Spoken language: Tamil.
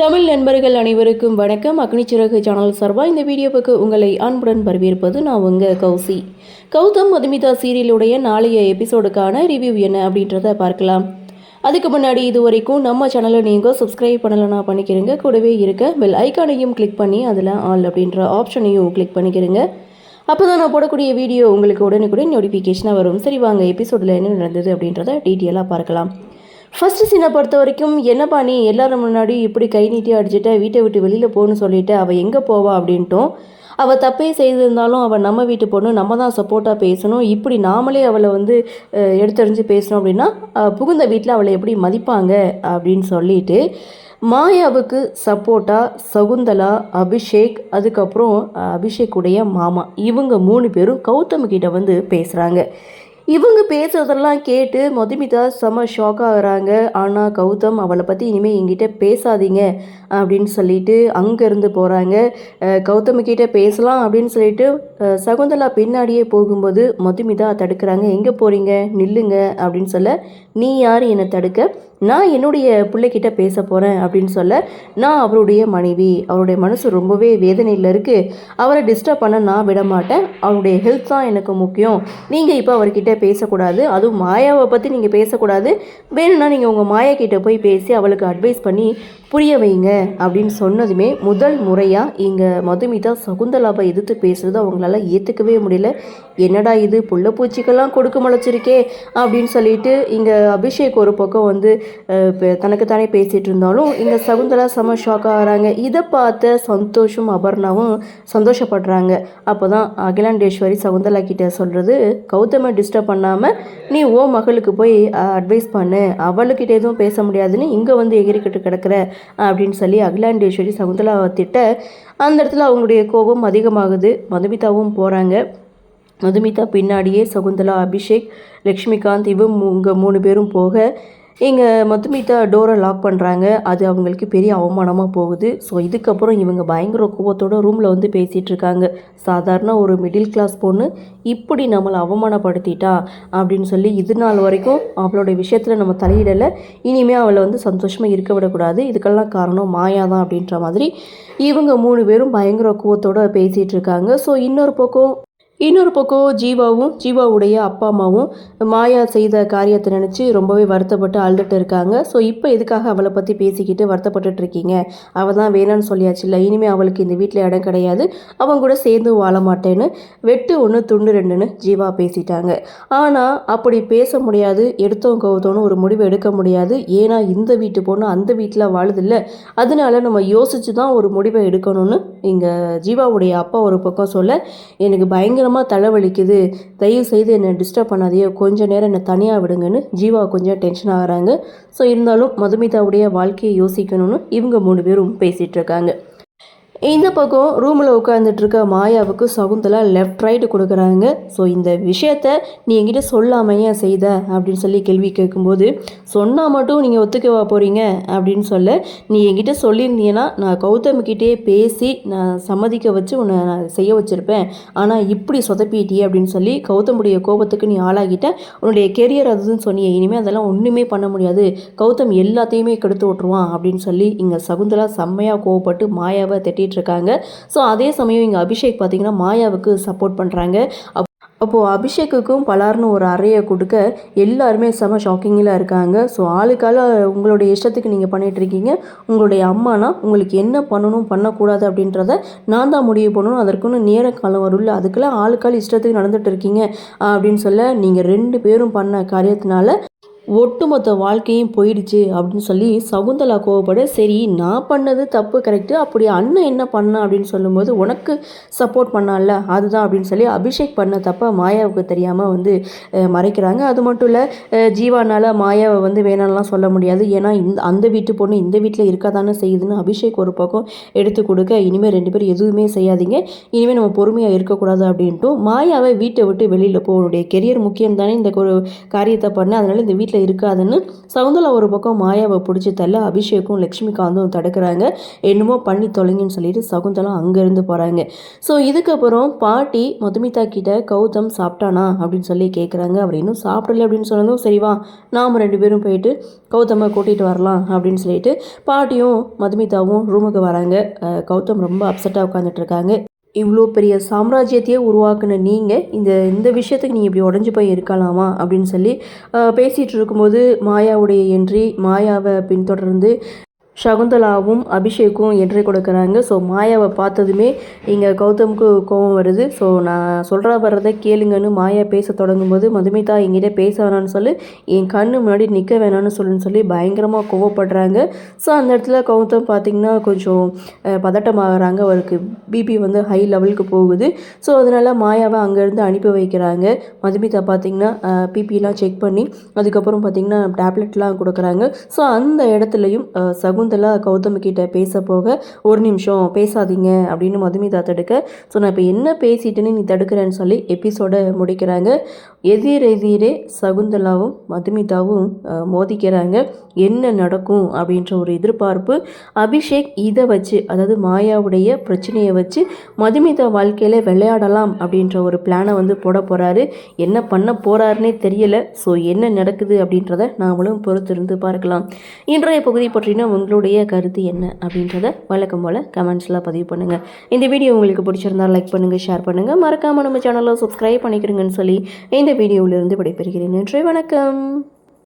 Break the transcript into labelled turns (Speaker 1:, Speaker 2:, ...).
Speaker 1: தமிழ் நண்பர்கள் அனைவருக்கும் வணக்கம். அக்னிச்சிறகு சேனல் சார்பாக இந்த வீடியோவுக்கு உங்களை அன்புடன் வரவேற்பது நான் உங்கள் கௌசி. கௌதம் மதுமிதா சீரியலுடைய நாளைய எபிசோடுக்கான ரிவ்யூ என்ன அப்படின்றத பார்க்கலாம். அதுக்கு முன்னாடி இது வரைக்கும் நம்ம சேனலை நீங்கள் சப்ஸ்கிரைப் பண்ணலைன்னா பண்ணிக்கிறீங்க. கூடவே இருக்க பெல் ஐக்கானையும் கிளிக் பண்ணி அதில் ஆல் அப்படின்ற ஆப்ஷனையும் கிளிக் பண்ணிக்கிறீங்க. அப்போ தான் நான் போடக்கூடிய வீடியோ உங்களுக்கு உடனுக்குடன் நோட்டிஃபிகேஷனாக வரும். சரி வாங்க எபிசோடில் என்ன நடந்தது அப்படின்றத டீட்டெயிலாக பார்க்கலாம். ஃபஸ்ட்டு சீனை பொறுத்த வரைக்கும் என்னப்பா நீ எல்லாரும் முன்னாடி இப்படி கை நீட்டி அடிச்சுட்ட, வீட்டை விட்டு வெளியில் போகணுன்னு சொல்லிவிட்டு அவள் எங்கே போவா அப்படின்ட்டும், அவள் தப்பே செய்திருந்தாலும் அவள் நம்ம வீட்டு பொண்ணு, நம்ம தான் சப்போர்ட்டாக பேசணும், இப்படி நாமளே அவளை எடுத்தறிஞ்சு பேசணும் அப்படின்னா புகுந்த வீட்டில் அவளை எப்படி மதிப்பாங்க அப்படின்னு சொல்லிட்டு மாயாவுக்கு சப்போர்ட்டாக சகுந்தலா, அபிஷேக், அதுக்கப்புறம் அபிஷேக்குடைய மாமா, இவங்க 3 பேரும் கௌதம் கிட்ட பேசுகிறாங்க. இவங்க பேசுகிறதெல்லாம் கேட்டு மதுமிதா செம ஷாக் ஆகுறாங்க. ஆனால் கௌதம் அவளை பற்றி இனிமேல் என்கிட்ட பேசாதீங்க அப்படின்னு சொல்லிட்டு அங்கேருந்து போகிறாங்க. கௌதம்கிட்ட பேசலாம் அப்படின்னு சொல்லிட்டு சகுந்தலா பின்னாடியே போகும்போது மதுமிதா தடுக்கிறாங்க. எங்கே போகிறீங்க, நில்லுங்க அப்படின்னு சொல்ல, நீ யார் என்னை தடுக்க, நான் என்னுடைய பிள்ளைக்கிட்ட பேச போகிறேன் அப்படின்னு சொல்ல, நான் அவருடைய மனைவி, அவருடைய மனசு ரொம்பவே வேதனையில் இருக்குது, அவரை டிஸ்டர்ப் பண்ண நான் விட மாட்டேன், அவருடைய ஹெல்த் தான் எனக்கு முக்கியம், நீங்கள் இப்போ அவர்கிட்ட பேசக்கூடாது, அதுவும் மாயாவை பற்றி நீங்கள் பேசக்கூடாது, வேணும்னா நீங்கள் உங்கள் மாயா கிட்டே போய் பேசி அவளுக்கு அட்வைஸ் பண்ணி புரிய வைங்க அப்படின்னு சொன்னதுமே முதல் முறையாக இங்கே மதுமிதா சகுந்தலாவை எதிர்த்து பேசுகிறது அவங்களால ஏற்றுக்கவே முடியல. என்னடா இது புள்ள பூச்சிக்கெல்லாம் கொடுக்க முளைச்சிருக்கே அப்படின்னு சொல்லிட்டு இங்கே அபிஷேக் ஒரு பக்கம் தனக்குத்தானே பேசிகிட்டு இருந்தாலும் இங்கே சகுந்தலா செம ஷாக் ஆகிறாங்க. இதை பார்த்த சந்தோஷம் அபர்ணாவும் சந்தோஷப்படுறாங்க. அப்போ தான் அகிலாண்டேஸ்வரி சகுந்தலா கிட்டே சொல்கிறது, கௌதமை டிஸ்டர்ப் பண்ணாமல் நீ மகளுக்கு போய் அட்வைஸ் பண்ணு, அவளுக்கிட்ட எதுவும் பேச முடியாதுன்னு இங்கே எகிரிக்கிட்டு கிடக்கிற அப்படின்னு சொல்லி அகிலாண்டேஸ்வரி சகுந்தலாவை திட்ட, அந்த இடத்துல அவங்களுடைய கோபம் அதிகமாகுது. மதுமிதாவும் போகிறாங்க. மதுமிதா பின்னாடியே சகுந்தலா, அபிஷேக், லக்ஷ்மிகாந்த் இவங்க 3 பேரும் போக இங்கே மதுமிதா டோரை லாக் பண்ணுறாங்க. அது அவங்களுக்கு பெரிய அவமானமாக போகுது. ஸோ இதுக்கப்புறம் இவங்க பயங்கர கோபத்தோடு ரூமில் பேசிகிட்டு இருக்காங்க. சாதாரண ஒரு மிடில் கிளாஸ் பொண்ணு இப்படி நம்மளை அவமானப்படுத்திட்டா அப்படின்னு சொல்லி இது நாள் வரைக்கும் அவளோட விஷயத்தில் நம்ம தலையிடலை, இனிமேல் அவளை சந்தோஷமாக இருக்க விடக்கூடாது, இதுக்கெல்லாம் காரணம் மாயா தான் அப்படின்ற மாதிரி இவங்க 3 பேரும் பயங்கர கோபத்தோடு பேசிகிட்டு இருக்காங்க. ஸோ இன்னொரு பக்கம் ஜீவாவுடைய அப்பா அம்மாவும் மாயா செய்த காரியத்தை நினச்சி ரொம்பவே வருத்தப்பட்டு அழுதுட்டு இருக்காங்க. ஸோ இப்போ எதுக்காக அவளை பற்றி பேசிக்கிட்டு வருத்தப்பட்டு இருக்கீங்க, அவள் தான் வேணான்னு சொல்லியாச்சு இல்லை, இனிமேல் அவளுக்கு இந்த வீட்டில் இடம் கிடையாது, அவங்க கூட சேர்ந்து வாழ மாட்டேன்னு வெட்டு 1 துண்டு 2ன்னு ஜீவா பேசிட்டாங்க. ஆனால் அப்படி பேச முடியாது, எடுத்தோம் கவுத்தோன்னு ஒரு முடிவு எடுக்க முடியாது. ஏன்னா இந்த வீட்டு பொண்ணு அந்த வீட்டில் வாழுதில்லை, அதனால நம்ம யோசித்து தான் ஒரு முடிவை எடுக்கணும்னு இங்கே ஜீவாவுடைய அப்பா ஒரு பக்கம் சொல்ல, எனக்கு பயங்கரமாக தலைவலிக்குது, தயவு செய்து என்னை டிஸ்டர்ப் பண்ணாதையோ, கொஞ்சம் நேரம் என்னை தனியாக விடுங்கன்னு ஜீவா கொஞ்சம் டென்ஷன் ஆகிறாங்க. ஸோ இருந்தாலும் மதுமிதாவுடைய வாழ்க்கையை யோசிக்கணும்னு இவங்க 3 பேரும் பேசிகிட்டு இருக்காங்க. இந்த பக்கம் ரூமில் உட்காந்துட்ருக்க மாயாவுக்கு சகுந்தலா லெஃப்ட் ரைட்டு கொடுக்குறாங்க. ஸோ இந்த விஷயத்த நீ என்கிட்ட சொல்லாமையே செய்த அப்படின்னு சொல்லி கேள்வி கேட்கும்போது, சொன்னால் மட்டும் நீங்கள் ஒத்துக்கவா போகிறீங்க அப்படின்னு சொல்ல, நீ என்கிட்ட சொல்லியிருந்தீங்கன்னா நான் கௌதம்கிட்டே பேசி நான் சம்மதிக்க வச்சு உன்னை நான் செய்ய வச்சுருப்பேன், ஆனால் இப்படி சொதப்பிட்டியே அப்படின்னு சொல்லி கௌதமுடைய கோபத்துக்கு நீ ஆளாகிட்ட, உன்னுடைய கெரியர் அதுன்னு சொன்னியே, இனிமேல் அதெல்லாம் ஒன்றுமே பண்ண முடியாது, கௌதம் எல்லாத்தையுமே கெடுத்து விட்ருவான் அப்படின்னு சொல்லி இங்கே சகுந்தலா செம்மையாக கோவப்பட்டு மாயாவை இருக்காங்க. ஸோ அதே சமயம் இங்கே அபிஷேக் பார்த்தீங்கன்னா மாயாவுக்கு சப்போர்ட் பண்ணுறாங்க. அப்போது அபிஷேக்குக்கும் பலார்னு ஒரு அறையை கொடுக்க எல்லாருமே செம ஷாக்கிங்கில் இருக்காங்க. ஸோ ஆளுக்கால உங்களுடைய இஷ்டத்துக்கு நீங்கள் பண்ணிகிட்ருக்கீங்க, உங்களுடைய அம்மானா உங்களுக்கு என்ன பண்ணணும் பண்ணக்கூடாது அப்படின்றத நான் தான் முடிவு பண்ணணும், அதற்குன்னு நேர காலம் வரும்ல, அதுக்கெல்லாம் ஆளுக்கால் இஷ்டத்துக்கு நடந்துகிட்டு இருக்கீங்க அப்படின்னு சொல்ல, நீங்கள் 2 பேரும் பண்ண காரியத்தினால ஒட்டுமொத்த வாழ்க்கையும் போயிடுச்சு அப்படின்னு சொல்லி சகுந்தலா கோவப்பட, சரி நான் பண்ணது தப்பு கரெக்டு, அப்படி அண்ணன் என்ன பண்ணா அப்படின்னு சொல்லும்போது உனக்கு சப்போர்ட் பண்ணால அதுதான் அப்படின்னு சொல்லி அபிஷேக் பண்ண தப்ப மாயாவுக்கு தெரியாமல் மறைக்கிறாங்க. அது மட்டும் இல்லை, ஜீவானால் மாயாவை வேணாம்லாம் சொல்ல முடியாது, ஏன்னா அந்த வீட்டு பொண்ணு இந்த வீட்டில் இருக்காதானே செய்யுதுன்னு அபிஷேக் ஒரு பக்கம் எடுத்து கொடுக்க, இனிமேல் 2 பேரும் எதுவுமே செய்யாதீங்க, இனிமேல் நம்ம பொறுமையாக இருக்கக்கூடாது அப்படின்ட்டு மாயாவை வீட்டை விட்டு வெளியில் போ, உன்னுடைய கெரியர் முக்கியம் தானே, இந்த ஒரு காரியத்தை பண்ண, அதனால் இந்த வீட்டில் வீட்டில் இருக்காதுன்னு சகுந்தலா ஒரு பக்கம் மாயாவை பிடிச்சி தள்ள அபிஷேக்கும் லக்ஷ்மிகாந்தும் தடுக்கிறாங்க. என்னமோ பண்ணி தொலைங்கன்னு சொல்லிட்டு சகுந்தலா அங்கேருந்து போகிறாங்க. ஸோ இதுக்கப்புறம் பாட்டி மதுமிதா கிட்ட கௌதம் சாப்பிட்டானா அப்படின்னு சொல்லி கேட்குறாங்க. அவர் இன்னும் சாப்பிடல அப்படின்னு சொன்னதும் சரிவா நாம் 2 பேரும் போயிட்டு கௌதமை கூட்டிகிட்டு வரலாம் அப்படின்னு சொல்லிட்டு பாட்டியும் மதுமிதாவும் ரூமுக்கு வராங்க. கௌதம் ரொம்ப அப்செட்டாக உட்காந்துட்டு இருக்காங்க. இவ்வளோ பெரிய சாம்ராஜ்யத்தையே உருவாக்குன நீங்கள் இந்த விஷயத்துக்கு நீங்கள் இப்படி உடஞ்சி போய் இருக்கலாமா அப்படின்னு சொல்லி பேசிகிட்டு இருக்கும்போது மாயாவுடைய என்ட்ரி. மாயாவை பின்தொடர்ந்து சகுந்தலாவும் அபிஷேக்கும் என்ட்ரி கொடுக்குறாங்க. ஸோ மாயாவை பார்த்ததுமே இங்கே கௌதமுக்கு கோபம் வருது. ஸோ நான் சொல்கிறா வர்றதை கேளுங்கன்னு மாயா பேச தொடங்கும்போது மதுமிதா என்கிட்ட பேச வேணான்னு சொல்லி என் கண்ணு முன்னாடி நிற்க வேணான்னு சொல்லி பயங்கரமாக கோவப்படுறாங்க. ஸோ அந்த இடத்துல கௌதம் பார்த்திங்கன்னா கொஞ்சம் பதட்டமாகறாங்க. அவருக்கு பிபி வந்து ஹை லெவலுக்கு போகுது. ஸோ அதனால் மாயாவை அங்கேருந்து அனுப்பி வைக்கிறாங்க. மதுமிதா பார்த்திங்கன்னா பிபிலாம் செக் பண்ணி அதுக்கப்புறம் பார்த்திங்கன்னா டேப்லெட்லாம் கொடுக்குறாங்க. ஸோ அந்த இடத்துலையும் சகுந்தலா கௌதம் கிட்ட பேச போக ஒரு நிமிஷம் பேசாதீங்க அப்படின்னு மதுமிதா தடுக்க, ஸோ நான் இப்போ என்ன பேசிட்டேன்னு நீ தடுக்கிறேன்னு சொல்லி எபிசோட முடிக்கிறாங்க. எதிரெதிரே சகுந்தலாவும் மதுமிதாவும் மோதிக்கிறாங்க. என்ன நடக்கும் அப்படின்ற ஒரு எதிர்பார்ப்பு. அபிஷேக் இதை வச்சு, அதாவது மாயாவுடைய பிரச்சனையை வச்சு மதுமிதா வாழ்க்கையில் விளையாடலாம் அப்படின்ற ஒரு பிளானை வந்து போட போகிறாரு. என்ன பண்ண போகிறாருன்னே தெரியல. ஸோ என்ன நடக்குது அப்படின்றத நாமளும் பொறுத்திருந்து பார்க்கலாம். இன்றைய பகுதி பற்றின உங்களுடைய கருத்து என்ன அப்படின்றத வழக்கம் போல் கமெண்ட்ஸில் பதிவு பண்ணுங்கள். இந்த வீடியோ உங்களுக்கு பிடிச்சிருந்தால் லைக் பண்ணுங்கள், ஷேர் பண்ணுங்கள், மறக்காமல் நம்ம சேனலை சப்ஸ்கிரைப் பண்ணிக்கிறீங்கன்னு சொல்லி இந்த வீடியோவிலிருந்து விடைபெறுகிறேன். நன்றி, வணக்கம்.